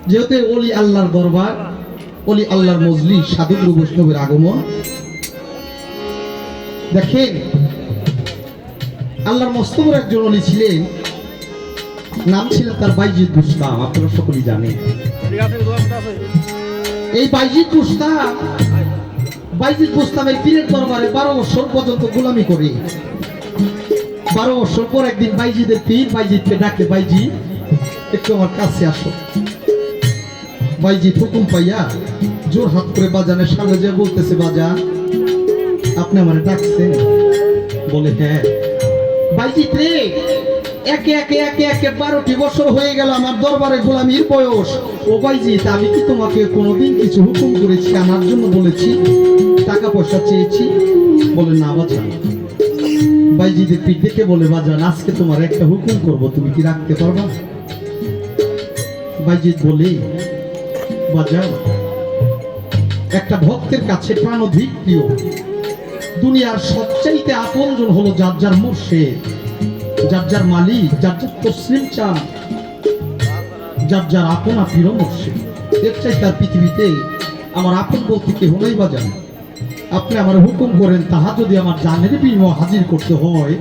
যেহেতু ওলি আল্লাহর দরবার, ওলি আল্লাহর মজলিস, সাধু গুরু বৈষ্ণবের আগমন। দেখেন আল্লাহর মস্ত বড় একজন ওলি ছিলেন, নাম ছিল তার বাইজিদ বুস্তাম। আপনারা সকলেই জানেন এই বাইজিদ বুস্তাম। বাইজিদ বুস্তামের পীরের দরবারে 12 বছর পর্যন্ত গোলামি করে। 12 বছর পর একদিন বাইজিদের পীর বাইজিদকে ডাকে, বাইজিদ একটু আমার কাছে আসো। বাইজিদ হুকুম পাইয়া জোর হাত করে বাজানের সামনে যে বলতেছে, বাজান আপনি আমারে ডাকছেন? বলে হ্যাঁ। বাইজিদ রে, একে একে একে একে 12টি বছর হয়ে গেল আমার দরবারে গোলামির বয়স। ও বাইজিদ, আমি কি তোমাকে কোনোদিন কিছু হুকুম করেছি, আনার জন্য বলেছি, টাকা পয়সা চেয়েছি? বলে না বাজান। বাইজিদের পিঠ দেখে বলে, বাজান আজকে তোমার একটা হুকুম করব, তুমি কি রাখতে পারবা? বাইজিদ বলে, বাজান একটা ভক্তের কাছে প্রাণধিক প্রিয়, দুনিয়ার সবচাইতে আপনজন হলো যার যার মুর্শিদ, যার যার মালিক, যার যার তসলিম চান, যার যার আপনা প্রিয় মুর্শিদ। এর চাই তার পৃথিবীতে আমার আপন বলতে কেহ নাই বাজান। আপনি আমার হুকুম করেন, তাহা যদি আমার জানের বিনিময় হাজির করতে হয়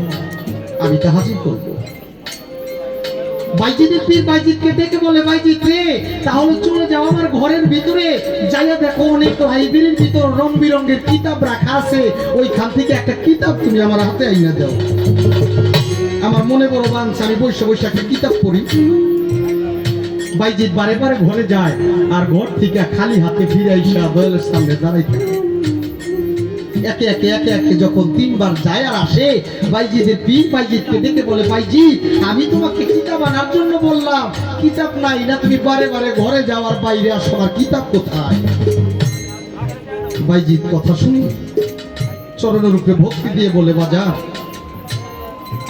আমি তা হাজির করব। বাইজিদের পীর বাইজিদকে ডেকে বলে, বাইজিদ রে, তাহলে চলে যাও আমার ঘরের ভিতরে, যাইয়া দেখো অনেক লাইব্রেরির ভিতর রং বিরঙের কিতাব রাখা আছে, ওইখান থেকে একটা কিতাব তুমি আমার হাতে আইনা দাও। আমার মনে বড় বাঞ্ছা, আমি বসে বসে একটা কিতাব পড়ি। বাইজিদ বারে বারে ঘরে যায়, আর ঘর থেকে খালি হাতে ফিরে আইসা দয়ালের সামনে দাঁড়াই থাকে। একে একে একে একে যখন 3 বার যায় আর আসে, বাইজিদের পীর বাইজিদকে ডেকে বলে, বাইজিদ আমি তোমাকে কিতাব আনার জন্য বললাম, কিতাব নাই না, তুমি বারে বারে ঘরে যাওয়ার বাইরে আসো, আর কিতাব কোথায়? বাইজিদ কথা শুনি চরণের উপরে ভক্তি দিয়ে বলে, বাজার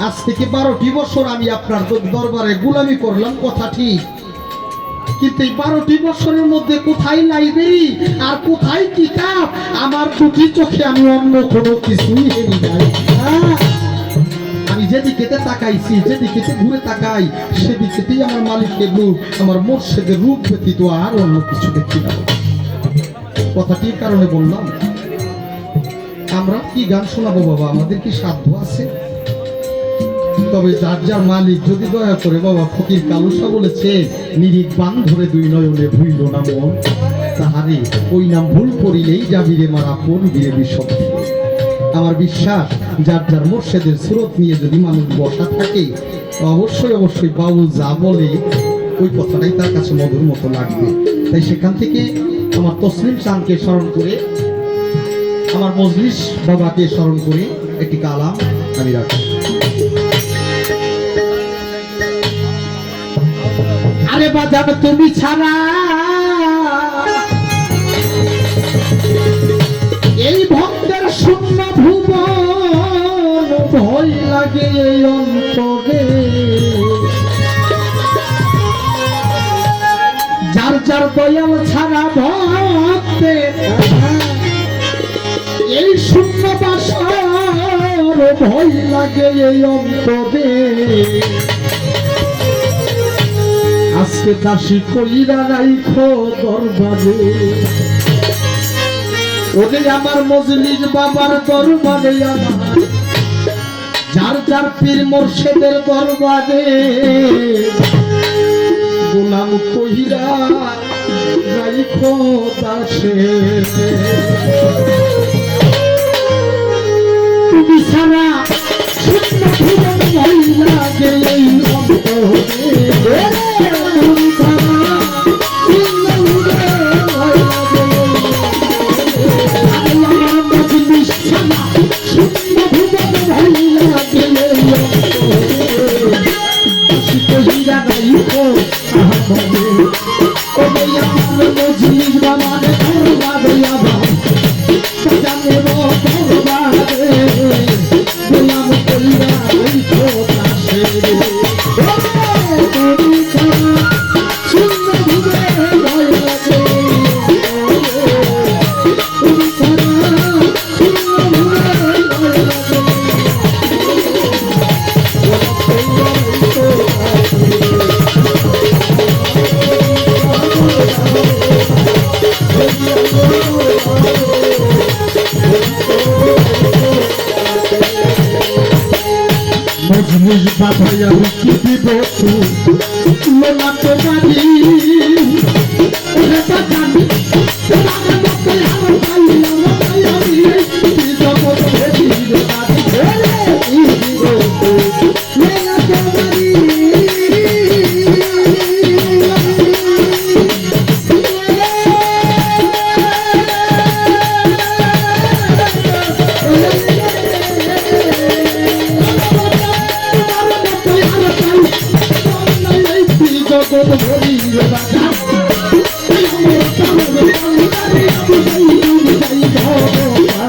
আজ থেকে 12টি বছর আমি আপনার দরবারে গোলামি করলাম, কথা ঠিক, কিন্তু এই 12টি বছরের মধ্যে কোথায় লাইব্রেরি আর কোথায় কিতাব? আমার দুটি চোখে আমি অন্য কোনো কিছুই হেরি নাই। আমি যেদিকে তাকাইছি, যেদিকে ঘুরে তাকাই, সেদিকেই আমার মালিকের রূপ, আমার মুর্শিদের রূপ ব্যতীত আর অন্য কিছু দেখি না। কথাটির কারণে বললাম, আমরা কি গান শোনাবো বাবা? আমাদের কি সাধ্য আছে? তবে যার যার মালিক যদি দয়া করে, বাবা ফকির কালুসা বলেছে, নিরিখ বান ধরে 2 নয়নে ভুইল না মন, তাহারে ওই নাম ভুল করিলেই যাবি রে মারা, পড়বি রে বিষম। আমার বিশ্বাস, যার যার মুর্শিদের সুরত নিয়ে যদি মানুষ বসা থাকে, অবশ্যই অবশ্যই বাউল যা বলে ওই কথাটাই তার কাছে মধুর মতো লাগবে। তাই সেখান থেকে আমার তসলিম চাঁদকে স্মরণ করে, আমার মজলিস বাবাকে স্মরণ করে একটি কালাম আমি রাখি। আরে বাজার তুমি ছাড়া এই ভক্তের শূন্য ভুবন, ভয় লাগে এই অন্তরে, যার যার দয়াল ছাড়া ভক্তের এই শূন্য বাসর, ভয় লাগে এই অন্তরে। আজকে দাসী কইরা রাইখো দরবারে, ওরে আমার মজলিস বাবার দরবারে, আমার যার যার পীর মুর্শিদের দরবারে, গোলাম কইরা রাইখো দাসে। তুমি ছাড়া শূন্য ভুবন ভয় লাগে এই অন্তরে, মজলিস বাধাই আমি কি দিব লোলা তোমারি ওরে বাজানি তোমার মতো আমার ভাই আমার ভাই আমি এই জগৎ ভেদি রে বাজি ছেলে এই দিব লোলা তোমারি জগৎ ভরি রে বাজা আমার কামড়ে কামড়ে আমি যাই ভগবানে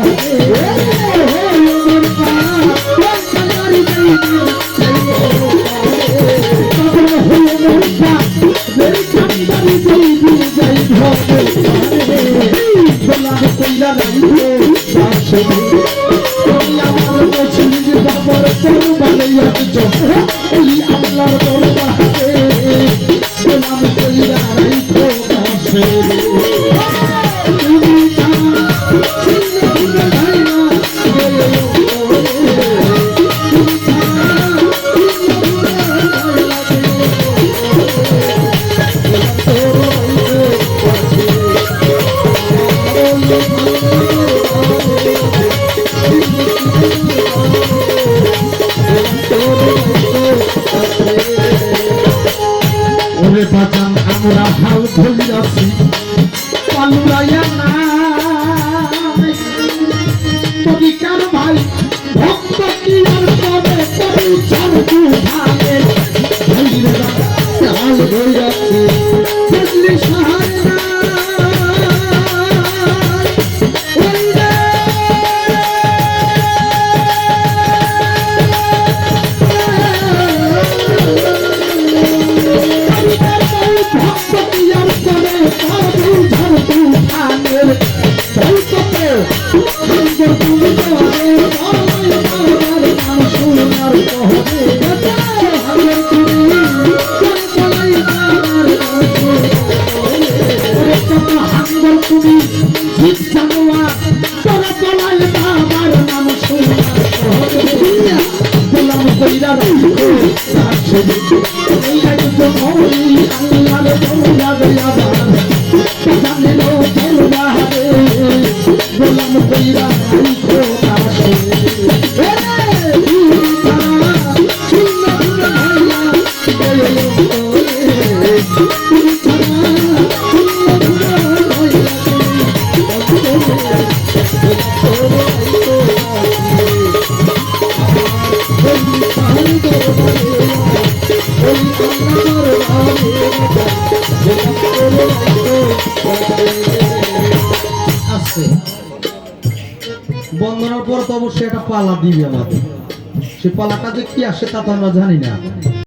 আমার পা কামড়ে যাই তখন হলো মোরপা মেরি কামড়ে যাই ভগবানে গোলাম কইলা রাইও বাসে তুমি আমার মুসলিম বাবার করবালে আছো এই আল্লাহর দরবারে গোলাম কইরা রাইও বাসে তুমি জানা তুমি ভাইনা গেলে তুমি ওরে বাজান আমরা হাল ধরিয়াছি পালুরাইয়া না তুমি কার ভাই ভক্ত কি আর করে তুমি চারু ভাবে ধরিয়া হাল ধরিয়াছি বুঝলি সাহারা বন্দনার পর তো অবশ্যই একটা পালা দিবে আমাদের, সে পালাটা যে কি আসে তা তো আমরা জানি না।